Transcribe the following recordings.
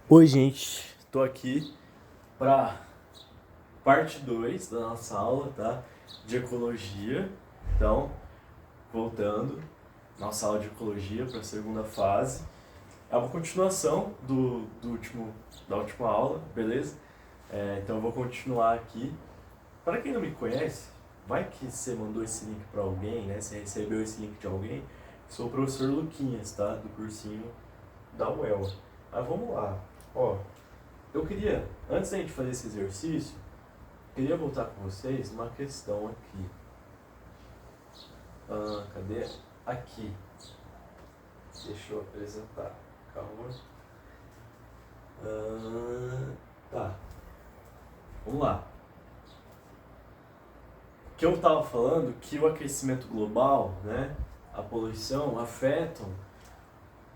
Oi, gente, tô aqui para parte 2 da nossa aula, tá? De ecologia. Então, voltando, nossa aula de ecologia para a segunda fase. É uma continuação da última aula, beleza? Então, eu vou continuar aqui. Para quem não me conhece, vai que você mandou esse link para alguém, né? Você recebeu esse link de alguém. Sou o professor Luquinhas, tá? Do cursinho da UEL. Mas vamos lá. Ó, eu queria, antes da gente fazer esse exercício, queria voltar com vocês uma questão aqui. Cadê? Aqui. Deixa eu apresentar. Calma. Tá. Vamos lá. Que eu estava falando que o aquecimento global, né, a poluição afetam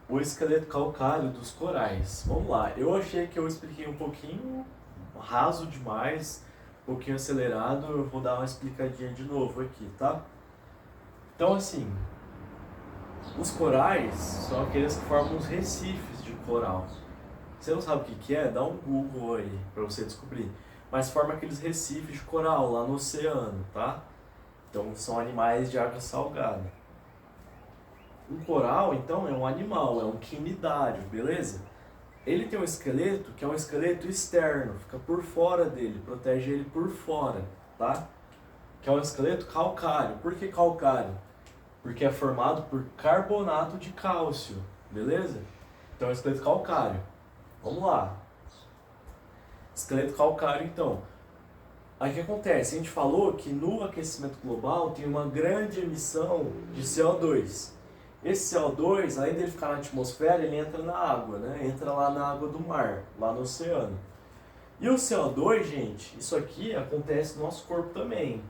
o esqueleto calcário dos corais. Vamos lá. Eu achei que eu expliquei um pouquinho raso demais, um pouquinho acelerado. Eu vou dar uma explicadinha de novo aqui, tá? Então, assim, os corais são aqueles que formam os recifes de coral. Você não sabe o que é? Dá um Google aí para você descobrir. Mas forma aqueles recifes de coral lá no oceano, tá? Então são animais de água salgada. Um coral, então, é um animal, é um quinidário, beleza? Ele tem um esqueleto que é um esqueleto externo, fica por fora dele, protege ele por fora, tá? Que é um esqueleto calcário. Por que calcário? Porque é formado por carbonato de cálcio, beleza? Então é um esqueleto calcário. Vamos lá. Esqueleto calcário, então. Aí o que acontece? A gente falou que no aquecimento global tem uma grande emissão de CO2. Esse CO2, além dele ficar na atmosfera, ele entra na água, né? Entra lá na água do mar, lá no oceano. E o CO2, gente, isso aqui acontece no nosso corpo também.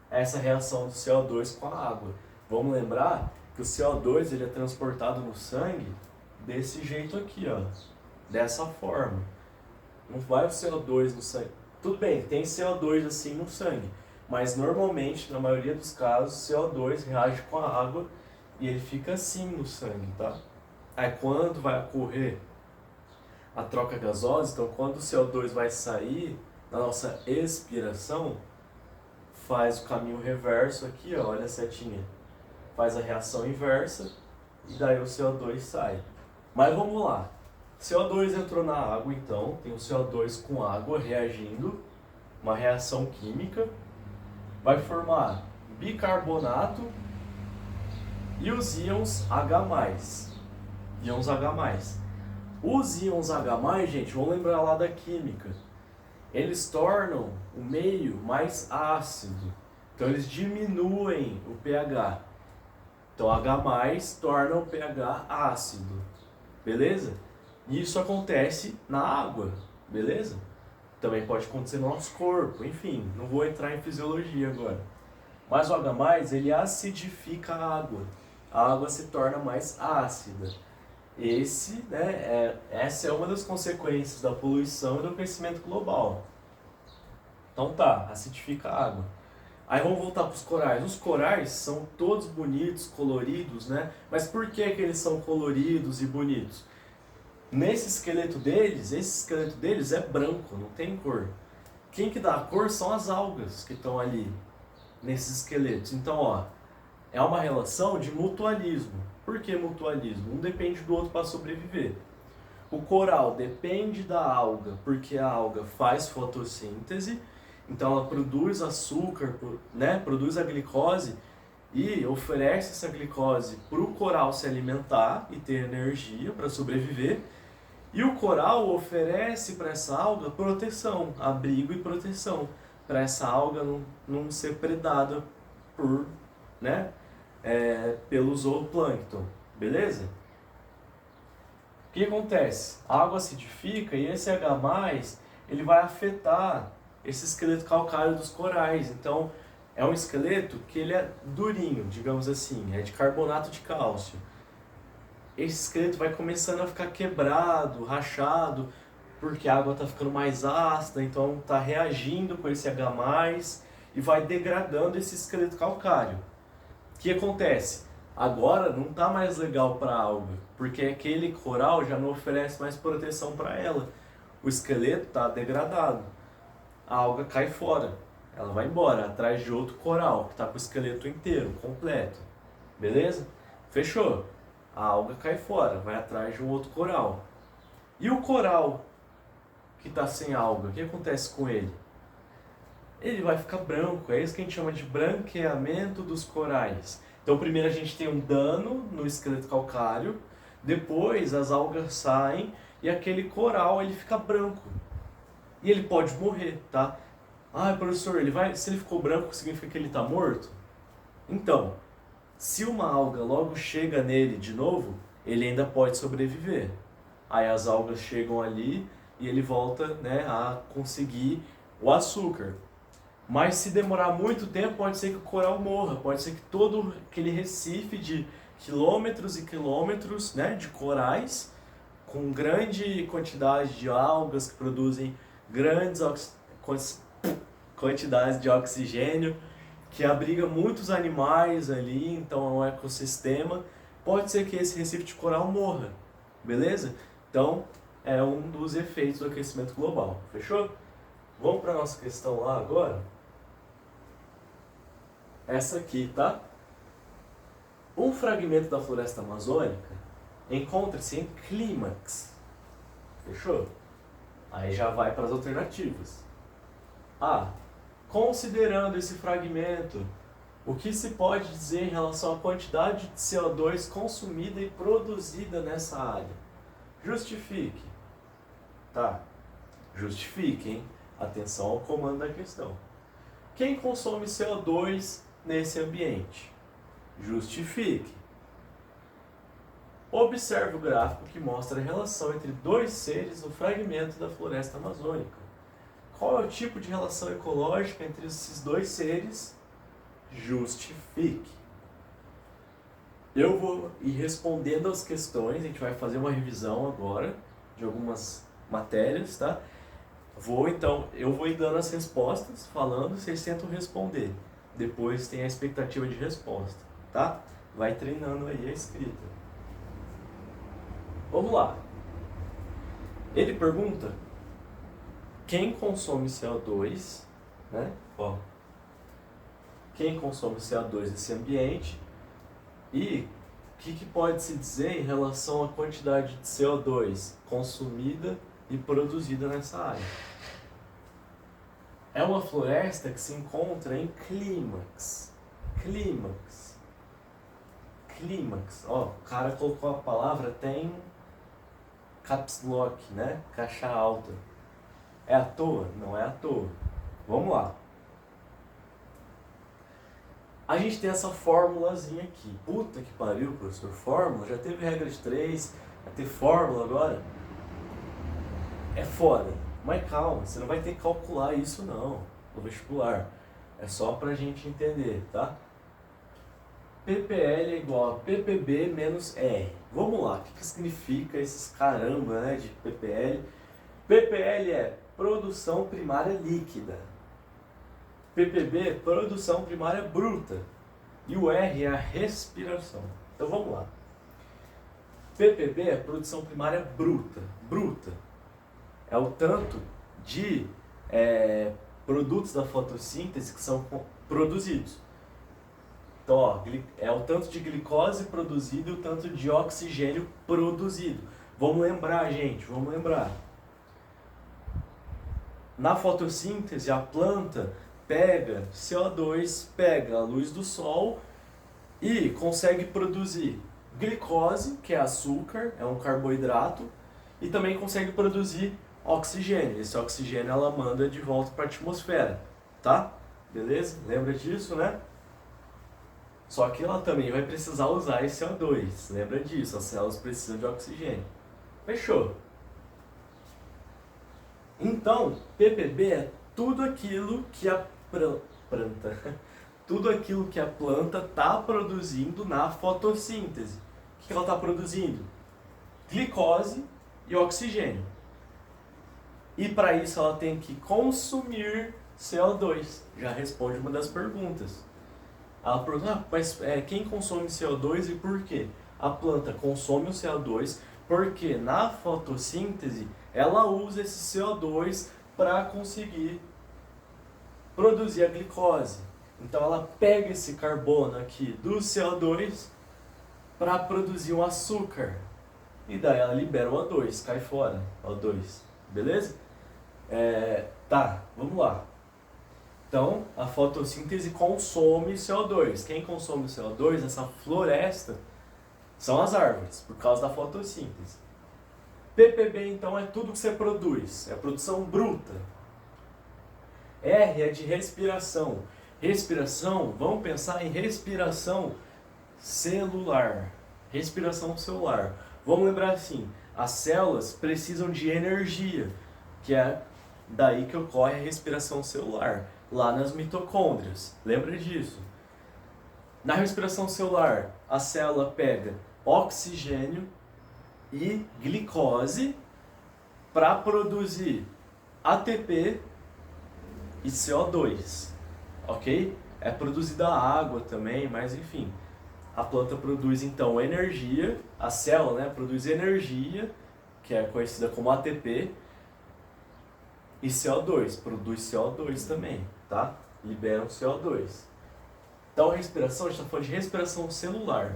Essa reação do CO2 com a água. Vamos lembrar que o CO2 ele é transportado no sangue desse jeito aqui, ó. Dessa forma. Não vai o CO2 no sangue. Tudo bem, tem CO2 assim no sangue, mas normalmente, na maioria dos casos, o CO2 reage com a água e ele fica assim no sangue, tá? Aí quando vai ocorrer a troca gasosa, então quando o CO2 vai sair da nossa expiração, faz o caminho reverso aqui, ó, olha a setinha. Faz a reação inversa e daí o CO2 sai. Mas vamos lá. CO2 entrou na água, então, tem o CO2 com água reagindo, uma reação química, vai formar bicarbonato e os íons H+. Íons H+. Os íons H+, gente, vamos lembrar lá da química. Eles tornam o meio mais ácido. Então eles diminuem o pH. Então H+ torna o pH ácido. Beleza? E isso acontece na água. Beleza? Também pode acontecer no nosso corpo. Enfim, não vou entrar em fisiologia agora. Mas o H+, ele acidifica a água. A água se torna mais ácida. Essa é uma das consequências da poluição e do aquecimento global. Então tá, acidifica a água. Aí vamos voltar para os corais. Os corais são todos bonitos, coloridos, né? Mas por que eles são coloridos e bonitos? Esse esqueleto deles é branco, não tem cor. Quem que dá a cor são as algas que estão ali, nesses esqueletos. Então, ó, é uma relação de mutualismo. Por que mutualismo? Um depende do outro para sobreviver. O coral depende da alga, porque a alga faz fotossíntese, então ela produz açúcar, né? Produz a glicose e oferece essa glicose para o coral se alimentar e ter energia para sobreviver. E o coral oferece para essa alga proteção, abrigo e proteção, para essa alga não ser predada por, né, pelo zooplâncton, beleza? O que acontece? A água acidifica e esse H+, ele vai afetar esse esqueleto calcário dos corais. Então, é um esqueleto que ele é durinho, digamos assim, é de carbonato de cálcio. Esse esqueleto vai começando a ficar quebrado, rachado, porque a água está ficando mais ácida, então está reagindo com esse H+, e vai degradando esse esqueleto calcário. O que acontece? Agora não tá mais legal para a alga, porque aquele coral já não oferece mais proteção para ela. O esqueleto está degradado. A alga cai fora. Ela vai embora atrás de outro coral que está com o esqueleto inteiro, completo. Beleza? Fechou. A alga cai fora, vai atrás de um outro coral. E o coral que está sem alga, o que acontece com ele? Ele vai ficar branco, é isso que a gente chama de branqueamento dos corais. Então primeiro a gente tem um dano no esqueleto calcário, depois as algas saem e aquele coral ele fica branco. E ele pode morrer, tá? Ah, professor, se ele ficou branco significa que ele está morto? Então, se uma alga logo chega nele de novo, ele ainda pode sobreviver. Aí as algas chegam ali e ele volta, né, a conseguir o açúcar. Mas se demorar muito tempo, pode ser que o coral morra, pode ser que todo aquele recife de quilômetros e quilômetros, né, de corais, com grande quantidade de algas que produzem grandes quantidades de oxigênio, que abriga muitos animais ali, então é um ecossistema, pode ser que esse recife de coral morra, beleza? Então, é um dos efeitos do aquecimento global, fechou? Vamos para a nossa questão lá agora? Essa aqui, tá? Um fragmento da floresta amazônica encontra-se em clímax. Fechou? Aí já vai para as alternativas. A. Considerando esse fragmento, o que se pode dizer em relação à quantidade de CO2 consumida e produzida nessa área? Justifique. Tá? Justifique, hein? Atenção ao comando da questão. Quem consome CO2 nesse ambiente? Justifique. Observe o gráfico que mostra a relação entre dois seres no fragmento da floresta amazônica. Qual é o tipo de relação ecológica entre esses dois seres? Justifique. Eu vou ir respondendo as questões, a gente vai fazer uma revisão agora de algumas matérias, tá? Eu vou ir dando as respostas, falando, vocês tentam responder. Depois tem a expectativa de resposta, tá? Vai treinando aí a escrita. Vamos lá. Ele pergunta: quem consome CO2, né? Ó, quem consome CO2 nesse ambiente e o que pode se dizer em relação à quantidade de CO2 consumida e produzida nessa área? É uma floresta que se encontra em clímax. Clímax. Clímax. Ó, o cara colocou a palavra, tem caps lock, né? Caixa alta. É à toa? Não é à toa. Vamos lá. A gente tem essa formulazinha aqui. Puta que pariu, professor. Fórmula? Já teve regra de 3, vai ter fórmula agora? É foda. Mas calma, você não vai ter que calcular isso não, no vestibular. É só pra gente entender, tá? PPL é igual a PPB menos R. Vamos lá, o que significa esses caramba, né, de PPL? PPL é produção primária líquida. PPB é produção primária bruta. E o R é a respiração. Então vamos lá. PPB é produção primária bruta. Bruta é o tanto de produtos da fotossíntese que são produzidos. Então, ó, é o tanto de glicose produzido e o tanto de oxigênio produzido. Vamos lembrar, gente, vamos lembrar. Na fotossíntese, a planta pega CO2, pega a luz do sol e consegue produzir glicose, que é açúcar, é um carboidrato, e também consegue produzir oxigênio. Esse oxigênio ela manda de volta para a atmosfera, tá? Beleza? Lembra disso, né? Só que ela também vai precisar usar esse CO2. Lembra disso, as células precisam de oxigênio. Fechou? Então, PPB é tudo aquilo que a planta tudo aquilo que a planta está produzindo na fotossíntese. O que ela está produzindo? Glicose e oxigênio. E para isso ela tem que consumir CO2. Já responde uma das perguntas. Ela pergunta, mas quem consome CO2 e por quê? A planta consome o CO2 porque na fotossíntese ela usa esse CO2 para conseguir produzir a glicose. Então ela pega esse carbono aqui do CO2 para produzir um açúcar. E daí ela libera o O2, cai fora, O2. Beleza? Tá, vamos lá. Então, a fotossíntese consome CO2. Quem consome o CO2, essa floresta, são as árvores, por causa da fotossíntese. ppb, então, é tudo que você produz, é a produção bruta. R é de respiração. Respiração, vamos pensar em respiração celular. Respiração celular. Vamos lembrar assim, as células precisam de energia, que é daí que ocorre a respiração celular, lá nas mitocôndrias. Lembra disso? Na respiração celular, a célula pega oxigênio e glicose para produzir ATP e CO2, ok? É produzida água também, mas enfim. A planta produz então energia, a célula, né, produz energia, que é conhecida como ATP, e CO2, produz CO2 também, tá? Libera o CO2. Então a respiração, a gente está falando de respiração celular.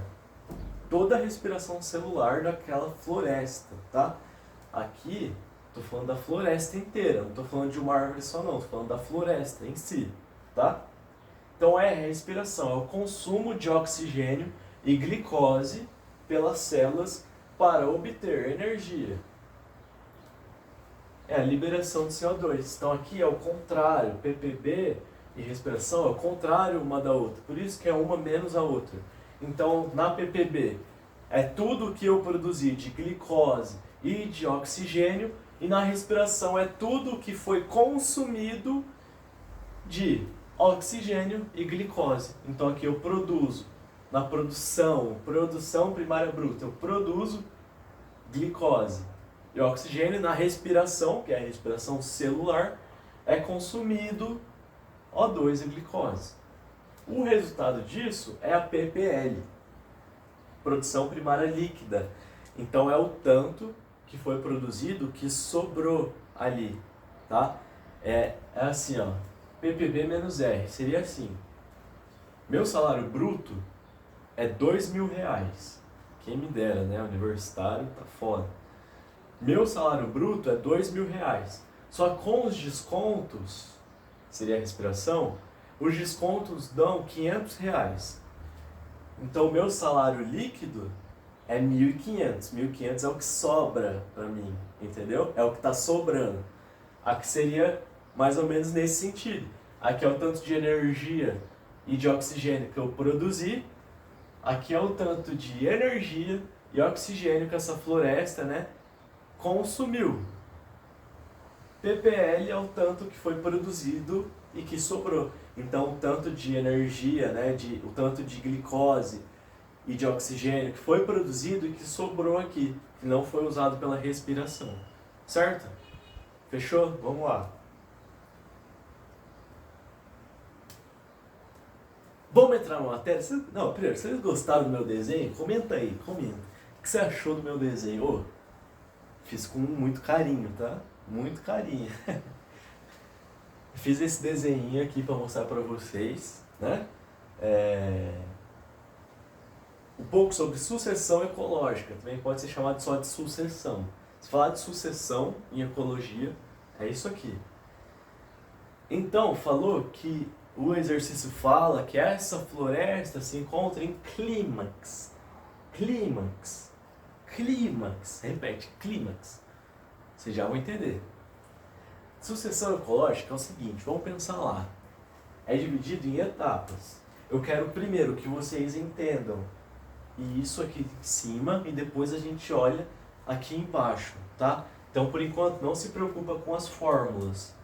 Toda a respiração celular daquela floresta, tá? Aqui, estou falando da floresta inteira, não estou falando de uma árvore só não, estou falando da floresta em si, tá? Então a respiração é o consumo de oxigênio e glicose pelas células para obter energia. É a liberação de CO2. Então aqui é o contrário, ppb e respiração é o contrário uma da outra, por isso que é uma menos a outra. Então na ppb é tudo que eu produzi de glicose e de oxigênio, e na respiração é tudo que foi consumido de oxigênio e glicose. Então aqui eu produzo, na produção primária bruta, eu produzo glicose e oxigênio. Na respiração, que é a respiração celular, é consumido O2 e glicose. O resultado disso é a PPL, produção primária líquida. Então é o tanto que foi produzido que sobrou ali, tá? É assim, ó, ppb menos R, seria assim: meu salário bruto é R$2.000. Quem me dera, né? Universitário tá foda. Meu salário bruto é R$2.000. Só com os descontos, seria a respiração, os descontos dão R$500. Então o meu salário líquido é 1.500. 1.500 é o que sobra para mim, entendeu? É o que está sobrando. Aqui seria mais ou menos nesse sentido. Aqui é o tanto de energia e de oxigênio que eu produzi. Aqui é o tanto de energia e oxigênio que essa floresta, né, consumiu. ppl é o tanto que foi produzido e que sobrou. Então o tanto de energia, né, o tanto de glicose e de oxigênio que foi produzido e que sobrou aqui, que não foi usado pela respiração. Certo? Fechou? Vamos lá. Vamos entrar na matéria? Não, primeiro, vocês gostaram do meu desenho? Comenta aí, comenta. O que você achou do meu desenho? Oh, fiz com muito carinho, tá? Muito carinho. Fiz esse desenho aqui para mostrar para vocês, né? Um pouco sobre sucessão ecológica, também pode ser chamado só de sucessão. Se falar de sucessão em ecologia, é isso aqui. Então, falou que o exercício fala que essa floresta se encontra em clímax. Clímax. Clímax. Repete, clímax. Vocês já vão entender. Sucessão ecológica é o seguinte, vamos pensar lá. É dividido em etapas. Eu quero primeiro que vocês entendam isso aqui em cima e depois a gente olha aqui embaixo, tá? Então, por enquanto, não se preocupa com as fórmulas.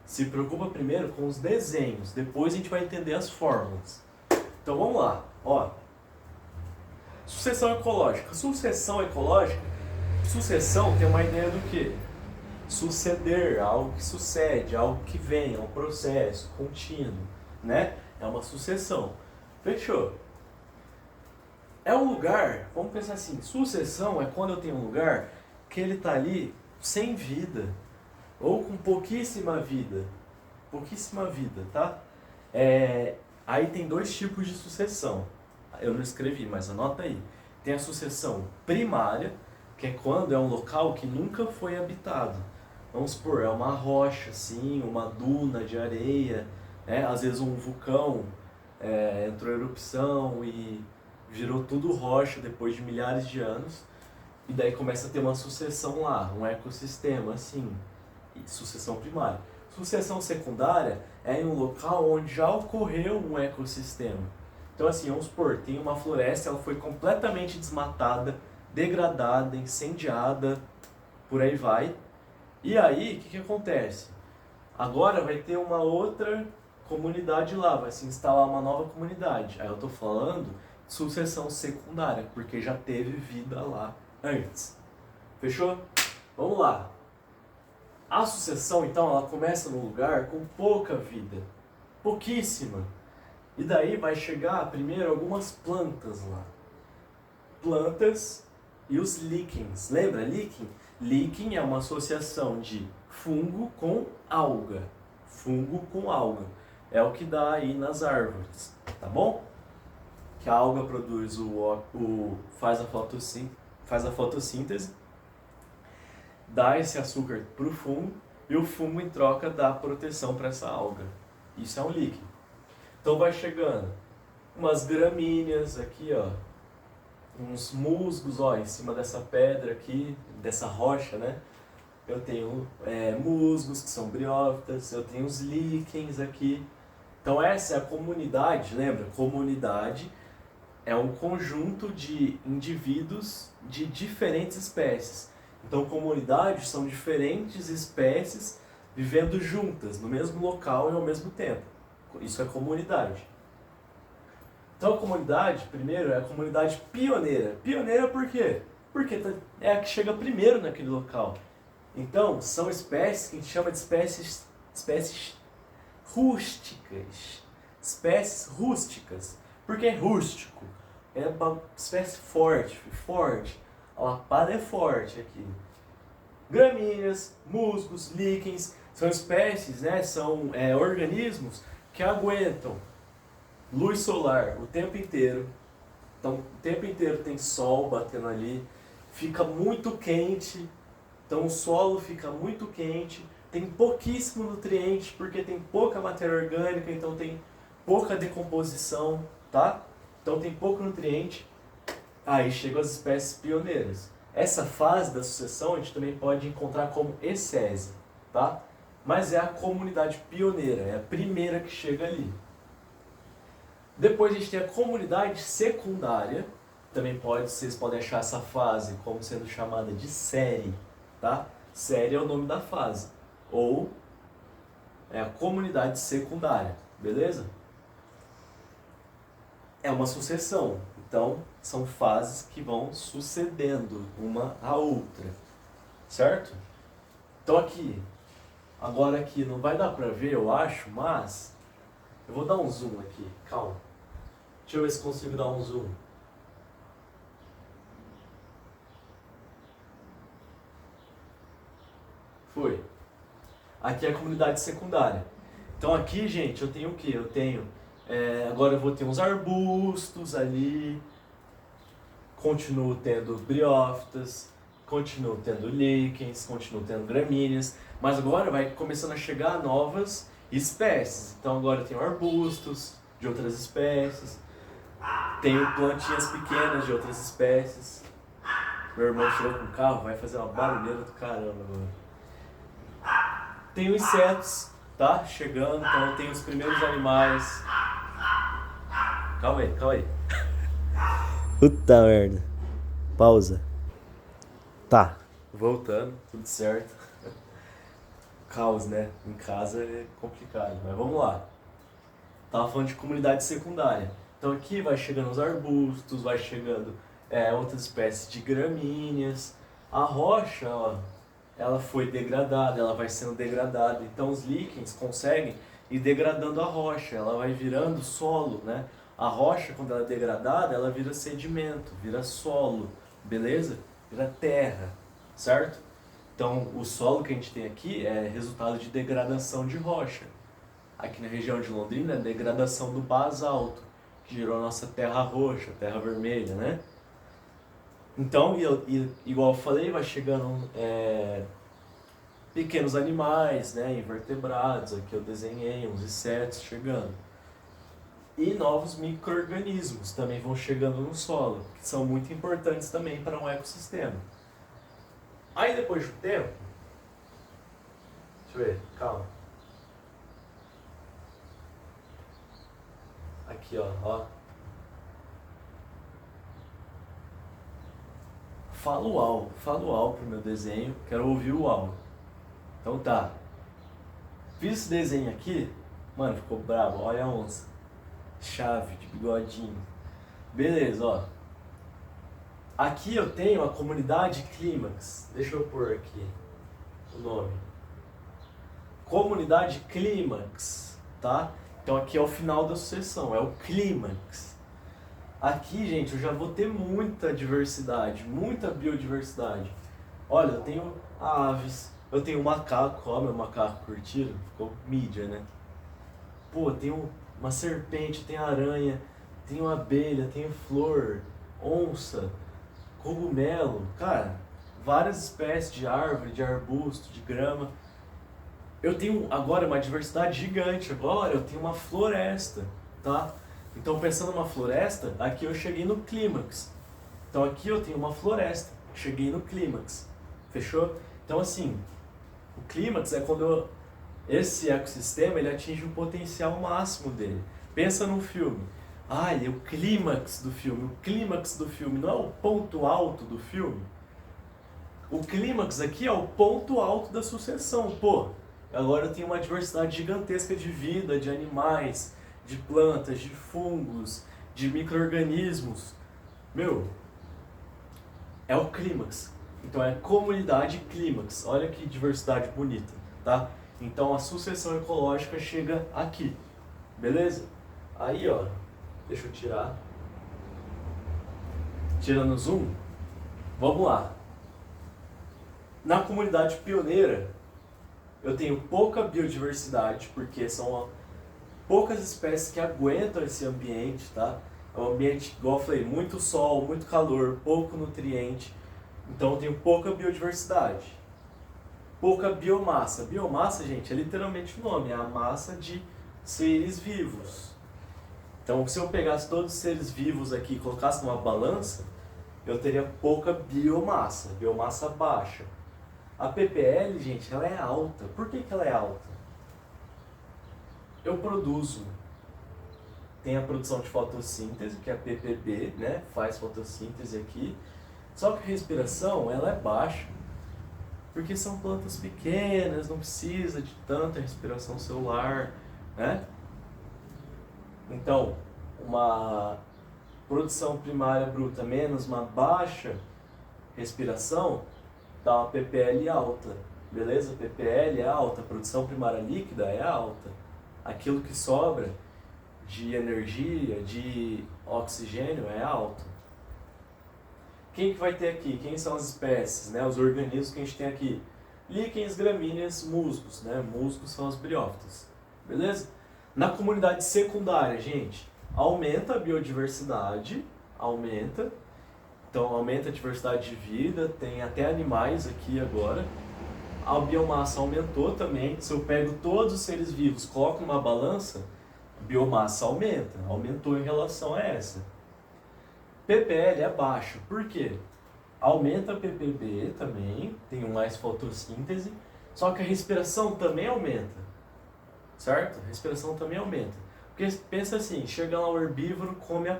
Se preocupa primeiro com os desenhos, depois a gente vai entender as fórmulas. Então, vamos lá. Ó. Sucessão ecológica. Sucessão ecológica, sucessão tem uma ideia do quê? Suceder, algo que sucede, algo que vem, é um processo contínuo, né? É uma sucessão. Fechou. É um lugar, vamos pensar assim, sucessão é quando eu tenho um lugar que ele está ali sem vida, ou com pouquíssima vida, tá? Aí tem dois tipos de sucessão. Eu não escrevi, mas anota aí. Tem a sucessão primária, que é quando é um local que nunca foi habitado. Vamos supor, é uma rocha, assim, uma duna de areia, né? Às vezes um vulcão entrou em erupção e virou tudo rocha depois de milhares de anos. E daí começa a ter uma sucessão lá, um ecossistema, assim, sucessão primária. Sucessão secundária é em um local onde já ocorreu um ecossistema. Então assim, vamos supor, tem uma floresta, ela foi completamente desmatada, degradada, incendiada, por aí vai. E aí, o que acontece? Agora vai ter uma outra comunidade lá, vai se instalar uma nova comunidade. Aí eu tô falando de sucessão secundária, porque já teve vida lá antes. Fechou? Vamos lá. A sucessão, então, ela começa num lugar com pouca vida, pouquíssima. E daí vai chegar primeiro algumas plantas lá. Plantas e os líquens. Lembra líquen? Líquen é uma associação de fungo com alga. Fungo com alga. É o que dá aí nas árvores, tá bom? Que a alga produz faz a fotossíntese, dá esse açúcar para o fungo e o fungo em troca dá proteção para essa alga. Isso é um líquen. Então vai chegando umas gramíneas aqui, ó, uns musgos, ó, em cima dessa pedra aqui, dessa rocha, né? Eu tenho musgos, que são briófitas, eu tenho os líquens aqui. Então essa é a comunidade, lembra? Comunidade é um conjunto de indivíduos de diferentes espécies. Então comunidades são diferentes espécies vivendo juntas, no mesmo local e ao mesmo tempo. Isso é comunidade. Então a comunidade, primeiro, é a comunidade pioneira. Pioneira por quê? Porque é a que chega primeiro naquele local. Então, são espécies que a gente chama de espécies rústicas. Espécies rústicas. Por que rústico? É uma espécie forte. A lapada é forte aqui. Gramíneas, musgos, líquens, são espécies, né? São organismos que aguentam luz solar o tempo inteiro. Então, o tempo inteiro tem sol batendo ali, fica muito quente, então o solo fica muito quente, tem pouquíssimo nutriente, porque tem pouca matéria orgânica, então tem pouca decomposição, tá? Então tem pouco nutriente. Aí chegam as espécies pioneiras. Essa fase da sucessão a gente também pode encontrar como ecese, tá? Mas é a comunidade pioneira, é a primeira que chega ali. Depois a gente tem a comunidade secundária, também vocês podem achar essa fase como sendo chamada de série, tá? Série é o nome da fase, ou é a comunidade secundária, beleza? É uma sucessão, então são fases que vão sucedendo uma à outra, certo? Então agora aqui não vai dar pra ver, eu acho, mas eu vou dar um zoom aqui, calma. Deixa eu ver se consigo dar um zoom. Foi. Aqui é a comunidade secundária. Então aqui, gente, eu tenho o quê? Agora eu vou ter uns arbustos ali, continuo tendo briófitas, continuo tendo líquens, continuo tendo gramíneas, mas agora vai começando a chegar novas espécies. Então agora eu tenho arbustos de outras espécies, tenho plantinhas pequenas de outras espécies. Meu irmão chegou com o carro, vai fazer uma barulheira do caramba agora. Tenho insetos, tá? Chegando, então eu tenho os primeiros animais. Calma aí. Puta merda. Pausa. Tá. Voltando, tudo certo. Caos, né? Em casa é complicado, mas vamos lá. Tava falando de comunidade secundária. Então aqui vai chegando os arbustos, vai chegando outras espécies de gramíneas. A rocha, ó, ela foi degradada, ela vai sendo degradada. Então os líquens conseguem ir degradando a rocha, ela vai virando solo, né? A rocha, quando ela é degradada, ela vira sedimento, vira solo, beleza? Vira terra, certo? Então, o solo que a gente tem aqui é resultado de degradação de rocha. Aqui na região de Londrina, é degradação do basalto, que gerou a nossa terra roxa, terra vermelha, né? Então, igual eu falei, vai chegando pequenos animais, né, invertebrados, aqui eu desenhei uns insetos chegando. E novos micro-organismos também vão chegando no solo, que são muito importantes também para um ecossistema. Aí depois de um tempo, deixa eu ver, calma. Aqui, ó. Fala o uau pro meu desenho, quero ouvir o uau. Então tá. Fiz esse desenho aqui, mano, ficou brabo, olha a onça. Chave de bigodinho. Beleza, ó. Aqui eu tenho a comunidade Clímax. Deixa eu pôr aqui o nome. Comunidade Clímax, tá? Então aqui é o final da sucessão, é o clímax. Aqui, gente, eu já vou ter muita diversidade, muita biodiversidade. Olha, eu tenho aves, eu tenho macaco, ó, meu macaco curtiram, ficou mídia, né? Pô, tenho uma serpente, tem aranha, tenho abelha, tenho flor, onça, cogumelo, cara, várias espécies de árvore, de arbusto, de grama. Eu tenho agora uma diversidade gigante, agora eu tenho uma floresta, tá? Então pensando numa floresta, aqui eu cheguei no clímax. Então aqui eu tenho uma floresta, cheguei no clímax, fechou? Então assim, o clímax é quando esse ecossistema ele atinge o potencial máximo dele. Pensa num filme. Ah, ele é o clímax do filme. O clímax do filme não é o ponto alto do filme. O clímax aqui é o ponto alto da sucessão. Pô, agora eu tenho uma diversidade gigantesca de vida, de animais, de plantas, de fungos, de micro-organismos. Meu, é o clímax. Então é comunidade clímax. Olha que diversidade bonita, tá? Então a sucessão ecológica chega aqui, beleza? Aí, ó, deixa eu tirar. Tirando o zoom, vamos lá. Na comunidade pioneira, eu tenho pouca biodiversidade, porque são poucas espécies que aguentam esse ambiente, tá? É um ambiente, igual eu falei, muito sol, muito calor, pouco nutriente. Então eu tenho pouca biodiversidade. Pouca biomassa. Biomassa, gente, é literalmente o nome, é a massa de seres vivos. Então, se eu pegasse todos os seres vivos aqui e colocasse numa balança, eu teria pouca biomassa, biomassa baixa. A ppl, gente, ela é alta. Por que ela é alta? Eu produzo. Tem a produção de fotossíntese, que é a ppb, né? Faz fotossíntese aqui. Só que a respiração, ela é baixa. Porque são plantas pequenas, não precisa de tanta respiração celular, né? Então, uma produção primária bruta menos uma baixa respiração dá uma ppl alta, beleza? ppl é alta, a produção primária líquida é alta. Aquilo que sobra de energia, de oxigênio é alto. Quem que vai ter aqui? Quem são as espécies, né? Os organismos que a gente tem aqui? Líquens, gramíneas, musgos, né? Musgos são os briófitos, beleza? Na comunidade secundária, gente, aumenta a biodiversidade, aumenta. Então aumenta a diversidade de vida, tem até animais aqui agora. A biomassa aumentou também. Se eu pego todos os seres vivos, coloco numa balança, a biomassa aumenta, aumentou em relação a essa. ppl é baixa, por quê? Aumenta a ppb também, tem mais fotossíntese, só que a respiração também aumenta, certo? A respiração também aumenta. Porque pensa assim, chega lá um herbívoro, come a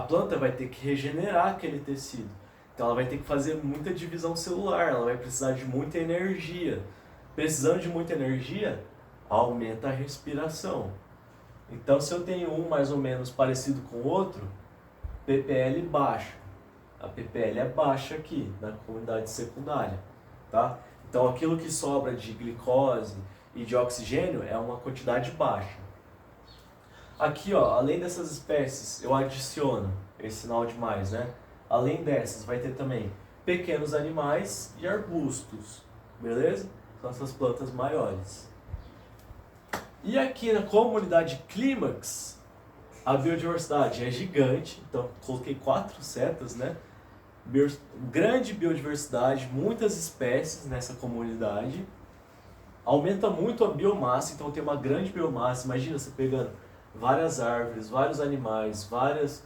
planta vai ter que regenerar aquele tecido. Então ela vai ter que fazer muita divisão celular, ela vai precisar de muita energia. Precisando de muita energia, aumenta a respiração. Então se eu tenho um mais ou menos parecido com o outro, ppl baixa. A ppl é baixa aqui, na comunidade secundária, tá? Então aquilo que sobra de glicose e de oxigênio é uma quantidade baixa. Aqui, ó, além dessas espécies, eu adiciono esse sinal de mais, né? Além dessas, vai ter também pequenos animais e arbustos, beleza? São essas plantas maiores. E aqui na comunidade clímax, a biodiversidade é gigante, então coloquei 4 setas, né? Grande biodiversidade, muitas espécies nessa comunidade. Aumenta muito a biomassa, então tem uma grande biomassa. Imagina você pegando várias árvores, vários animais, várias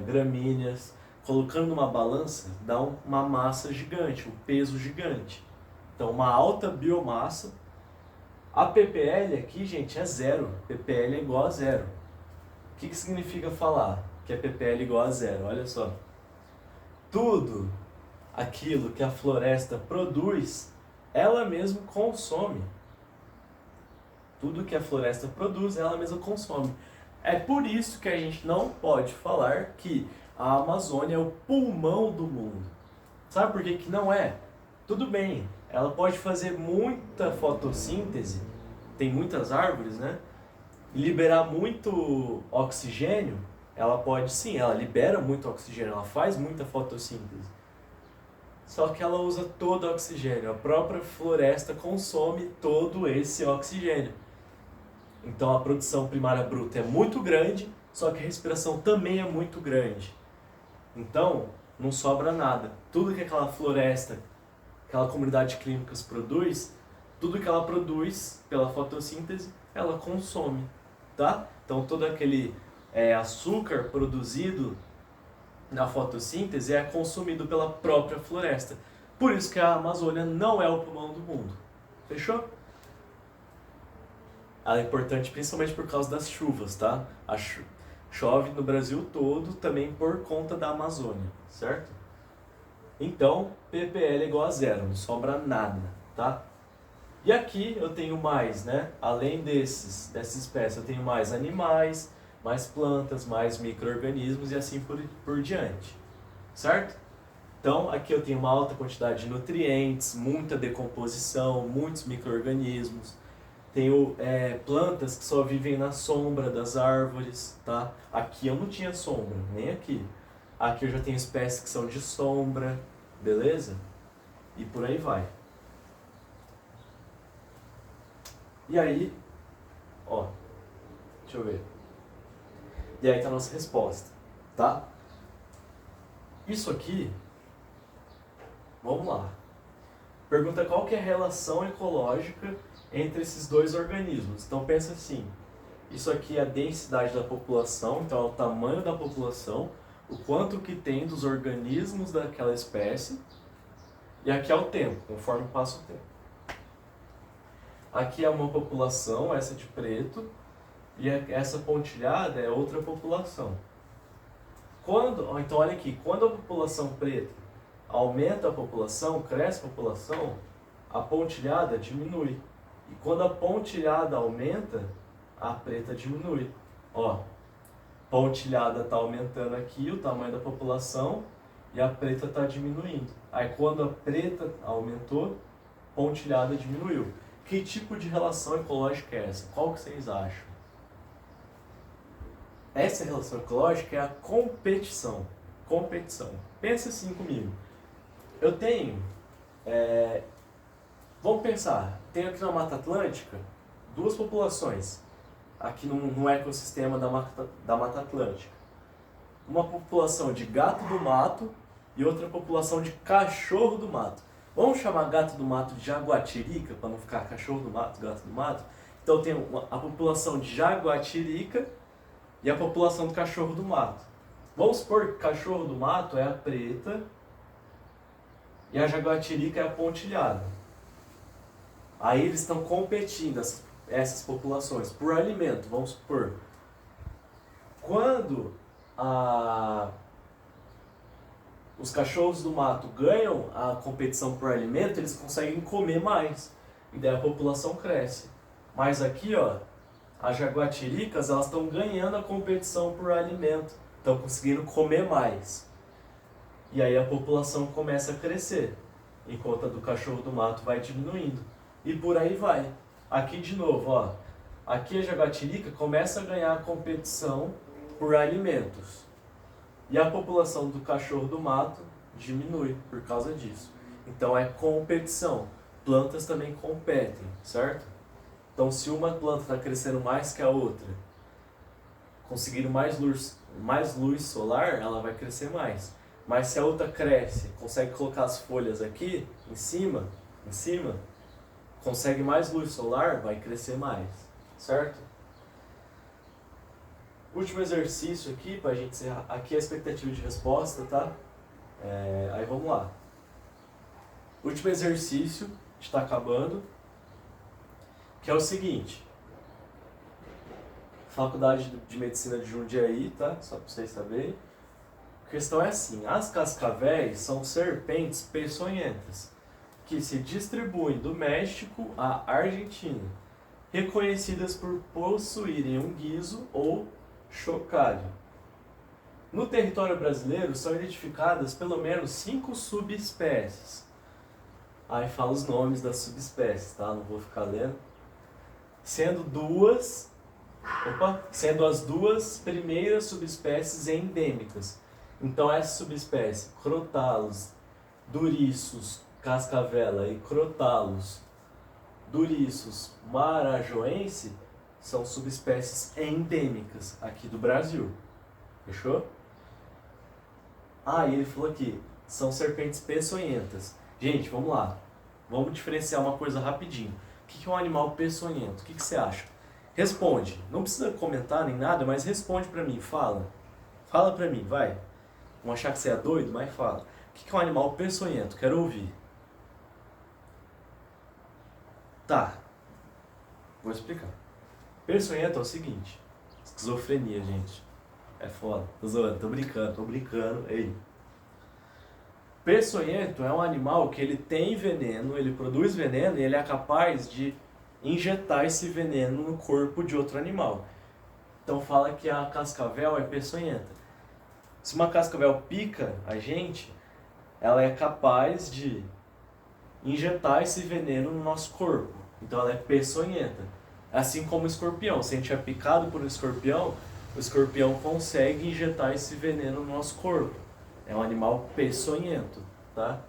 gramíneas, colocando numa balança, dá uma massa gigante, um peso gigante. Então, uma alta biomassa. A ppl aqui, gente, é zero. ppl é igual a zero. O que significa falar que é ppl igual a zero? Olha só. Tudo aquilo que a floresta produz, ela mesma consome. Tudo que a floresta produz, ela mesma consome. É por isso que a gente não pode falar que a Amazônia é o pulmão do mundo. Sabe por que não é? Tudo bem, ela pode fazer muita fotossíntese, tem muitas árvores, né? Liberar muito oxigênio, ela pode sim, ela libera muito oxigênio, ela faz muita fotossíntese. Só que ela usa todo o oxigênio, a própria floresta consome todo esse oxigênio. Então a produção primária bruta é muito grande, só que a respiração também é muito grande. Então não sobra nada. Tudo que aquela floresta, aquela comunidade clímax produz, tudo que ela produz pela fotossíntese, ela consome, tá? Então todo aquele açúcar produzido na fotossíntese é consumido pela própria floresta. Por isso que a Amazônia não é o pulmão do mundo. Fechou? Ela é importante principalmente por causa das chuvas, tá? Chove no Brasil todo também por conta da Amazônia, certo? Então, ppl é igual a zero, não sobra nada, tá? E aqui eu tenho mais, né? Além dessa espécie, eu tenho mais animais, mais plantas, mais micro-organismos e assim por diante, certo? Então, aqui eu tenho uma alta quantidade de nutrientes, muita decomposição, muitos micro-organismos. Tenho plantas que só vivem na sombra das árvores, tá? Aqui eu não tinha sombra, nem aqui. Aqui eu já tenho espécies que são de sombra, beleza? E por aí vai. E aí, ó, deixa eu ver. E aí tá a nossa resposta, tá? Isso aqui, vamos lá. Pergunta qual que é a relação ecológica entre esses dois organismos. Então pensa assim, isso aqui é a densidade da população, então é o tamanho da população, o quanto que tem dos organismos daquela espécie, e aqui é o tempo, conforme passa o tempo. Aqui é uma população, essa de preto, e essa pontilhada é outra população. Então olha aqui, quando a população preta aumenta a população, cresce a população, a pontilhada diminui. E quando a pontilhada aumenta, a preta diminui. Ó, pontilhada está aumentando aqui o tamanho da população e a preta está diminuindo. Aí quando a preta aumentou, pontilhada diminuiu. Que tipo de relação ecológica é essa? Qual que vocês acham? Essa relação ecológica é a competição. Competição. Pensa assim comigo. Eu tenho... vamos pensar. Tenho aqui na Mata Atlântica duas populações. Aqui no ecossistema da Mata Atlântica. Uma população de gato do mato e outra população de cachorro do mato. Vamos chamar gato do mato de jaguatirica, para não ficar cachorro do mato, gato do mato. Então tem a população de jaguatirica e a população do cachorro do mato. Vamos supor que o cachorro do mato é a preta e a jaguatirica é a pontilhada. Aí eles estão competindo, essas populações, por alimento, vamos supor. Quando os cachorros do mato ganham a competição por alimento, eles conseguem comer mais. E daí a população cresce. Mas aqui, ó, as jaguatiricas, elas estão ganhando a competição por alimento. Estão conseguindo comer mais. E aí a população começa a crescer. Enquanto a do cachorro do mato vai diminuindo. E por aí vai. Aqui de novo, ó. Aqui a jaguatirica começa a ganhar competição por alimentos. E a população do cachorro do mato diminui por causa disso. Então é competição. Plantas também competem, certo? Então se uma planta está crescendo mais que a outra, conseguindo mais luz solar, ela vai crescer mais. Mas se a outra cresce, consegue colocar as folhas aqui em cima, consegue mais luz solar, vai crescer mais, certo? Último exercício aqui, pra gente encerrar. Aqui é a expectativa de resposta, tá? Aí vamos lá. Último exercício, está acabando, que é o seguinte. Faculdade de Medicina de Jundiaí, tá? Só para vocês saberem. A questão é assim, as cascavéis são serpentes peçonhentas, que se distribuem do México à Argentina, reconhecidas por possuírem um guiso ou chocalho. No território brasileiro são identificadas pelo menos 5 subespécies. Aí fala os nomes das subespécies, tá? Não vou ficar lendo. Sendo as duas primeiras subespécies endêmicas. Então essa subespécie, Crotalus duriçus cascavela e Crotalus duriçus marajoense, são subespécies endêmicas aqui do Brasil. Fechou? E ele falou aqui, são serpentes peçonhentas. Gente, vamos lá. Vamos diferenciar uma coisa rapidinho. O que é um animal peçonhento? O que você acha? Responde. Não precisa comentar nem nada, mas responde pra mim. Fala. Fala pra mim, vai. Vão achar que você é doido, mas fala. O que é um animal peçonhento? Quero ouvir. Tá. Vou explicar. Peçonhento é o seguinte. Esquizofrenia, gente. É foda. Tô zoando, tô brincando. Ei. Peçonhento é um animal que ele tem veneno, ele produz veneno e ele é capaz de injetar esse veneno no corpo de outro animal. Então fala que a cascavel é peçonhenta. Se uma cascavel pica a gente, ela é capaz de injetar esse veneno no nosso corpo. Então ela é peçonhenta. Assim como o escorpião. Se a gente é picado por um escorpião, o escorpião consegue injetar esse veneno no nosso corpo. É um animal peçonhento, tá?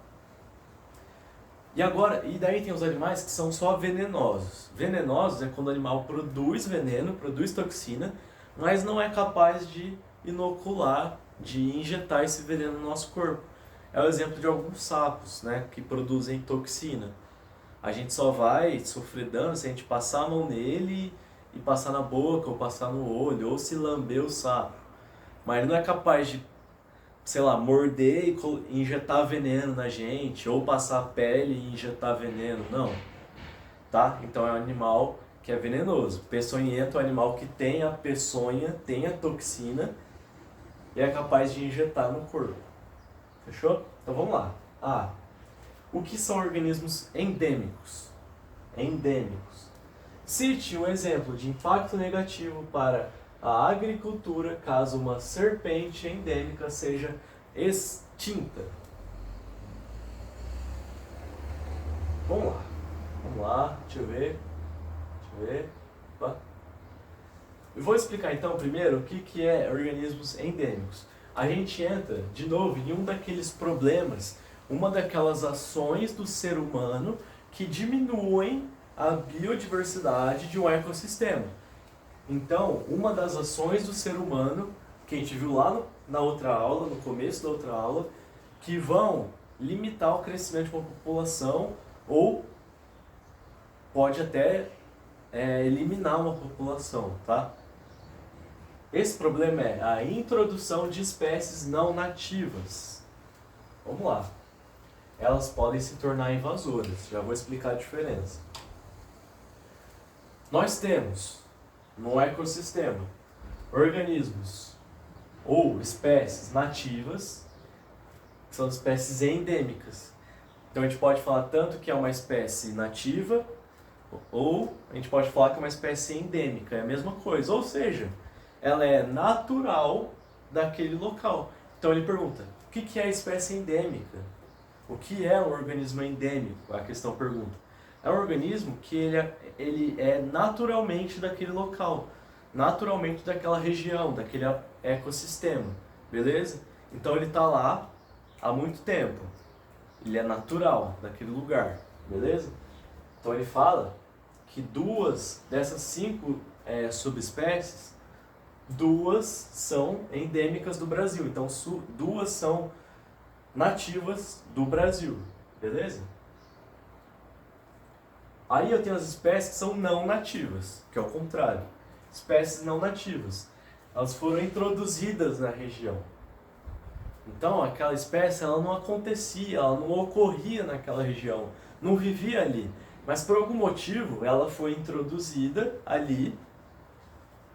E daí tem os animais que são só venenosos. Venenosos é quando o animal produz veneno, produz toxina, mas não é capaz de inocular, de injetar esse veneno no nosso corpo. É o exemplo de alguns sapos, né, que produzem toxina. A gente só vai sofrer dano se a gente passar a mão nele e passar na boca, ou passar no olho, ou se lamber o sapo. Mas ele não é capaz de, sei lá, morder e injetar veneno na gente, ou passar a pele e injetar veneno, não. Tá? Então é um animal que é venenoso. Peçonhento é um animal que tem a peçonha, tem a toxina e é capaz de injetar no corpo. Fechou? Então vamos lá. O que são organismos endêmicos? Endêmicos. Cite um exemplo de impacto negativo para a agricultura caso uma serpente endêmica seja extinta. Vamos lá, deixa eu ver. Opa. Eu vou explicar então primeiro o que é organismos endêmicos. A gente entra de novo em um daqueles problemas, uma daquelas ações do ser humano que diminuem a biodiversidade de um ecossistema. Então, uma das ações do ser humano, que a gente viu lá na outra aula, no começo da outra aula, que vão limitar o crescimento de uma população ou pode até eliminar uma população, tá? Esse problema é a introdução de espécies não nativas. Vamos lá. Elas podem se tornar invasoras. Já vou explicar a diferença. Nós temos, no ecossistema, organismos ou espécies nativas, que são espécies endêmicas. Então a gente pode falar tanto que é uma espécie nativa, ou a gente pode falar que é uma espécie endêmica, é a mesma coisa. Ou seja, ela é natural daquele local. Então ele pergunta, o que é a espécie endêmica? O que é um organismo endêmico? A questão pergunta. É um organismo que ele é naturalmente daquele local, naturalmente daquela região, daquele ecossistema, beleza? Então ele está lá há muito tempo, ele é natural daquele lugar, beleza? Então ele fala que 2 dessas 5 subespécies, 2 são endêmicas do Brasil, então 2 são nativas do Brasil, beleza? Aí eu tenho as espécies que são não nativas, que é o contrário. Espécies não nativas, elas foram introduzidas na região. Então aquela espécie ela não acontecia, ela não ocorria naquela região, não vivia ali. Mas por algum motivo ela foi introduzida ali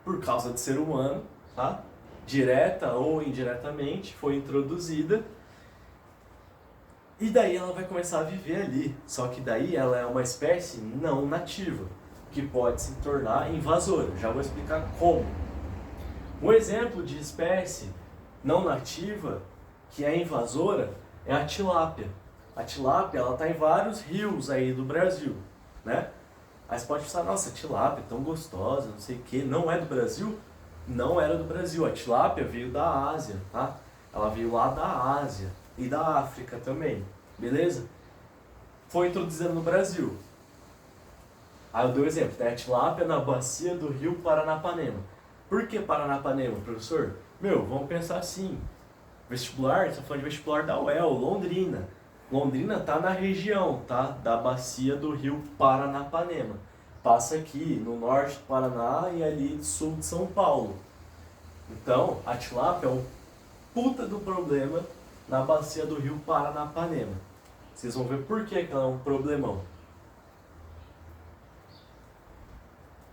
por causa do ser humano, tá? Direta ou indiretamente foi introduzida. E daí ela vai começar a viver ali. Só que daí ela é uma espécie não nativa, que pode se tornar invasora. Já vou explicar como. Um exemplo de espécie não nativa que é invasora é a tilápia. A tilápia ela está em vários rios aí do Brasil, né? Aí você pode pensar, nossa, a tilápia é tão gostosa, não sei o que, não é do Brasil? Não era do Brasil, a tilápia veio da Ásia, tá? Ela veio lá da Ásia e da África também, beleza? Foi introduzida no Brasil. Aí eu dei um exemplo, né? A tilápia na bacia do rio Paranapanema. Por que Paranapanema, professor? Vamos pensar assim, vestibular, você está falando de vestibular da UEL, Londrina. Londrina está na região, tá? Da bacia do rio Paranapanema. Passa aqui no norte do Paraná e ali no sul de São Paulo. Então, a tilápia é um puta do problema na bacia do rio Paranapanema. Vocês vão ver por que ela é um problemão.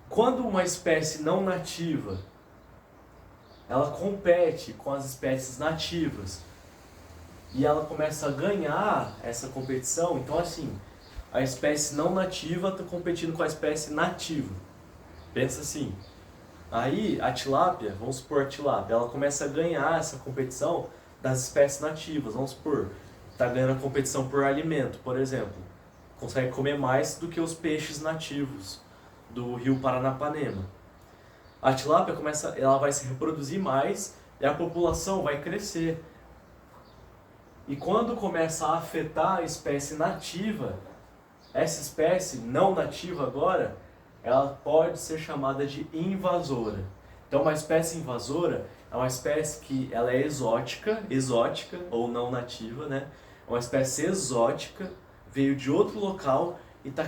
Quando uma espécie não nativa, ela compete com as espécies nativas e ela começa a ganhar essa competição, então assim, a espécie não nativa está competindo com a espécie nativa. Pensa assim. Aí a tilápia, vamos supor a tilápia, ela começa a ganhar essa competição das espécies nativas. Vamos supor, está ganhando a competição por alimento, por exemplo. Consegue comer mais do que os peixes nativos do rio Paranapanema. A tilápia ela vai se reproduzir mais e a população vai crescer. E quando começa a afetar a espécie nativa, essa espécie não nativa agora, ela pode ser chamada de invasora. Então uma espécie invasora é uma espécie que ela é exótica ou não nativa, né? É uma espécie exótica, veio de outro local e está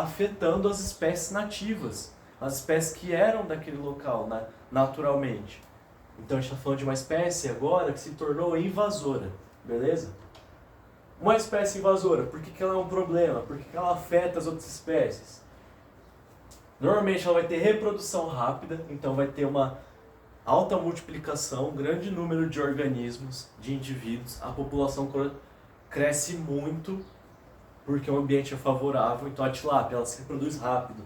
afetando as espécies nativas, as espécies que eram daquele local, naturalmente. Então a gente está falando de uma espécie agora que se tornou invasora, beleza? Uma espécie invasora, por que ela é um problema? Por que ela afeta as outras espécies? Normalmente ela vai ter reprodução rápida, então vai ter uma alta multiplicação, um grande número de organismos, de indivíduos, a população cresce muito porque o ambiente é favorável, então a tilápia ela se reproduz rápido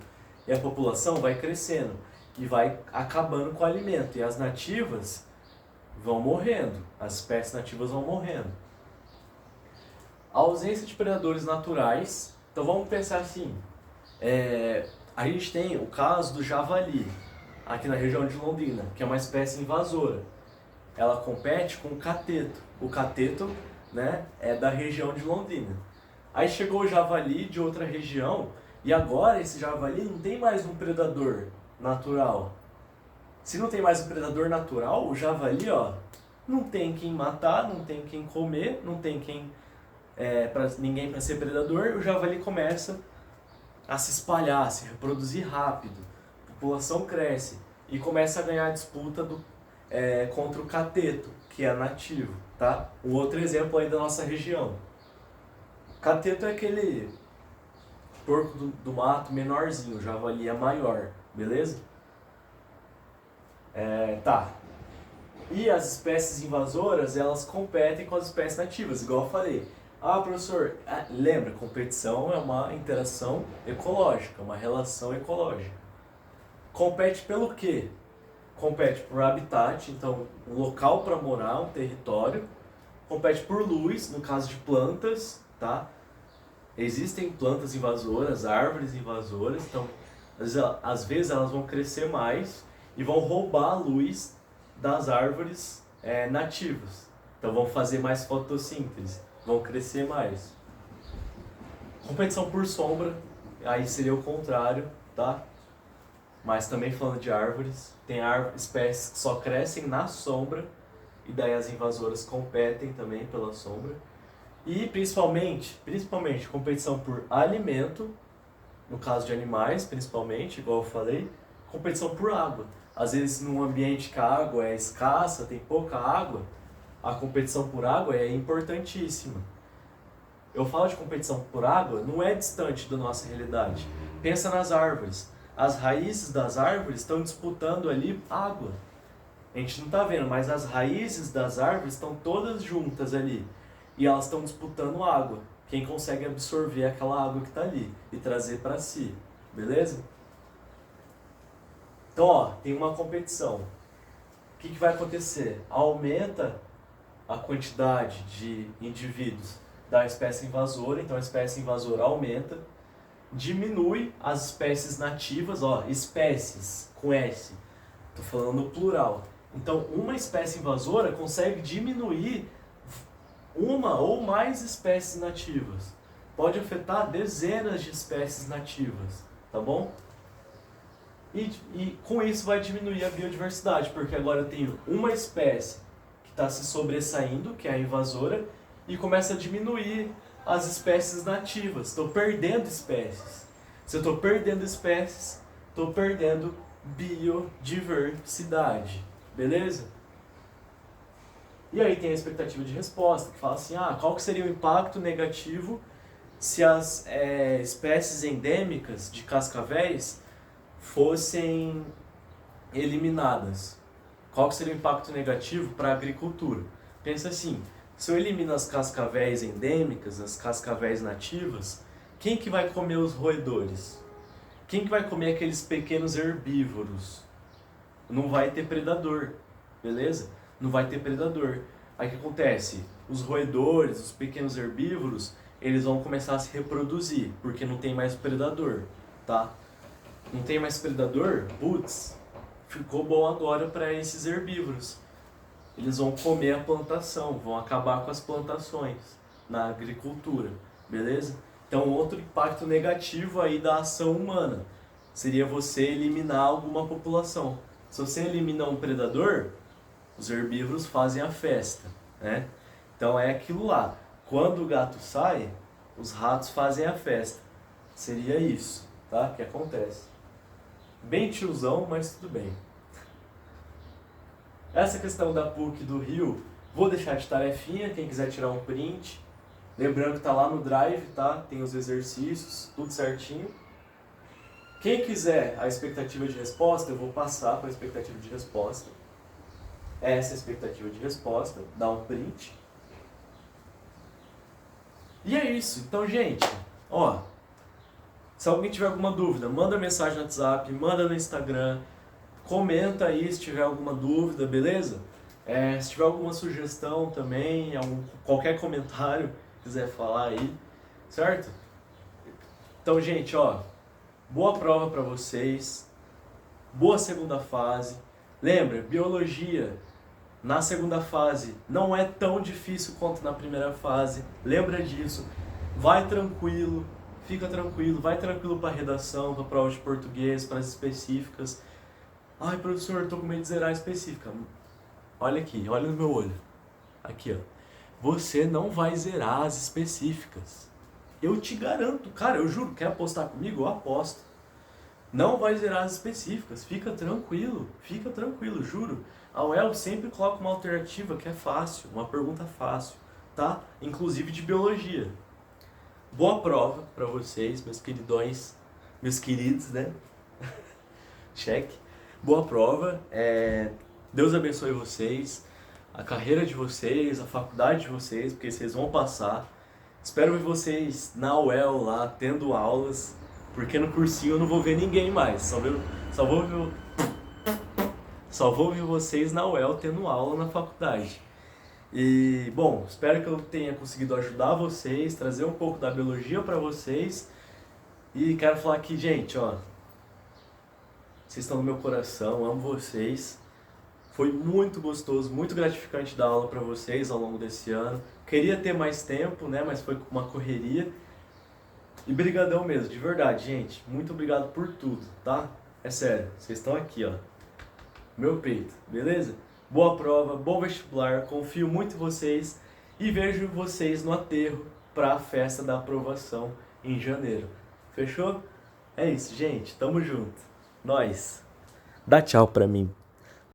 e a população vai crescendo e vai acabando com o alimento e as nativas vão morrendo, as espécies nativas vão morrendo. A ausência de predadores naturais, então vamos pensar assim, a gente tem o caso do javali, aqui na região de Londrina, que é uma espécie invasora. Ela compete com o cateto. O cateto, né, é da região de Londrina. Aí chegou o javali de outra região e agora esse javali não tem mais um predador natural. Se não tem mais um predador natural, o javali, não tem quem matar, não tem quem comer, não tem ninguém para ser predador, o javali começa a se espalhar, a se reproduzir rápido, a população cresce e começa a ganhar a disputa contra o cateto, que é nativo, tá? Um outro exemplo aí da nossa região. Cateto é aquele porco do mato menorzinho, o javali é maior, beleza? Tá. E as espécies invasoras, elas competem com as espécies nativas, igual eu falei. Ah, professor, lembra, competição é uma interação ecológica, uma relação ecológica. Compete pelo quê? Compete por habitat, então um local para morar, um território. Compete por luz, no caso de plantas, tá? Existem plantas invasoras, árvores invasoras, então às vezes elas vão crescer mais e vão roubar a luz das árvores nativas. Então vão fazer mais fotossíntese, vão crescer mais. Competição por sombra, aí seria o contrário, tá? Mas também falando de árvores, tem espécies que só crescem na sombra, e daí as invasoras competem também pela sombra. E principalmente, competição por alimento, no caso de animais, principalmente, igual eu falei, competição por água. Às vezes, num ambiente que a água é escassa, tem pouca água, a competição por água é importantíssima. Eu falo de competição por água, não é distante da nossa realidade. Pensa nas árvores. As raízes das árvores estão disputando ali água. A gente não está vendo, mas as raízes das árvores estão todas juntas ali. E elas estão disputando água. Quem consegue absorver aquela água que está ali e trazer para si. Beleza? Então, ó, tem uma competição. O que vai acontecer? Aumenta a quantidade de indivíduos da espécie invasora, então a espécie invasora aumenta. Diminui as espécies nativas, ó, espécies com S. Estou falando no plural. Então, uma espécie invasora consegue diminuir uma ou mais espécies nativas. Pode afetar dezenas de espécies nativas, tá bom? E com isso vai diminuir a biodiversidade, porque agora eu tenho uma espécie que está se sobressaindo, que é a invasora, e começa a diminuir as espécies nativas. Estou perdendo espécies. Se eu estou perdendo espécies, estou perdendo biodiversidade. Beleza? E aí tem a expectativa de resposta, que fala assim, qual que seria o impacto negativo se as espécies endêmicas de cascavéis fossem eliminadas? Qual que seria o impacto negativo para a agricultura? Pensa assim, se eu elimino as cascavéis endêmicas, as cascavéis nativas, quem que vai comer os roedores? Quem que vai comer aqueles pequenos herbívoros? Não vai ter predador, beleza? Não vai ter predador. Aí o que acontece? Os roedores, os pequenos herbívoros, eles vão começar a se reproduzir, porque não tem mais predador, tá? Não tem mais predador? Putz, ficou bom agora para esses herbívoros. Eles vão comer a plantação, vão acabar com as plantações na agricultura, beleza? Então, outro impacto negativo aí da ação humana seria você eliminar alguma população. Se você elimina um predador, os herbívoros fazem a festa, né? Então é aquilo lá. Quando o gato sai, os ratos fazem a festa. Seria isso, tá? Que acontece. Bem tiozão, mas tudo bem. Essa questão da PUC do Rio, vou deixar de tarefinha, quem quiser tirar um print. Lembrando que tá lá no Drive, tá? Tem os exercícios, tudo certinho. Quem quiser a expectativa de resposta, eu vou passar para a expectativa de resposta. Essa é a expectativa de resposta, dá um print. E é isso. Então, gente, ó, se alguém tiver alguma dúvida, manda mensagem no WhatsApp, manda no Instagram, comenta aí se tiver alguma dúvida, beleza? Se tiver alguma sugestão também, qualquer comentário quiser falar aí, certo? Então, gente, ó, boa prova para vocês, boa segunda fase. Lembra, biologia na segunda fase não é tão difícil quanto na primeira fase, lembra disso. Vai tranquilo, fica tranquilo, vai tranquilo para redação, para prova de português, para as específicas. Ai, professor, eu tô com medo de zerar a específica. Olha aqui, olha no meu olho. Aqui, ó. Você não vai zerar as específicas. Eu te garanto, cara, eu juro, quer apostar comigo? Eu aposto. Não vai zerar as específicas, fica tranquilo, juro. A UEL sempre coloca uma alternativa que é fácil, uma pergunta fácil, tá? Inclusive de biologia. Boa prova para vocês, meus queridões, meus queridos, né? Cheque. Boa prova, Deus abençoe vocês, a carreira de vocês, a faculdade de vocês, porque vocês vão passar. Espero ver vocês na UEL lá, tendo aulas, porque no cursinho eu não vou ver ninguém mais, só vou ver vocês na UEL tendo aula na faculdade. E, bom, espero que eu tenha conseguido ajudar vocês, trazer um pouco da biologia para vocês. E quero falar aqui, gente, ó, vocês estão no meu coração, amo vocês. Foi muito gostoso, muito gratificante dar aula para vocês ao longo desse ano. Queria ter mais tempo, né, mas foi uma correria. E brigadão mesmo, de verdade, gente. Muito obrigado por tudo, tá? É sério, vocês estão aqui, ó. Meu peito, beleza? Boa prova, bom vestibular, confio muito em vocês e vejo vocês no aterro para a festa da aprovação em janeiro. Fechou? É isso, gente. Tamo junto. Nós. Dá tchau pra mim.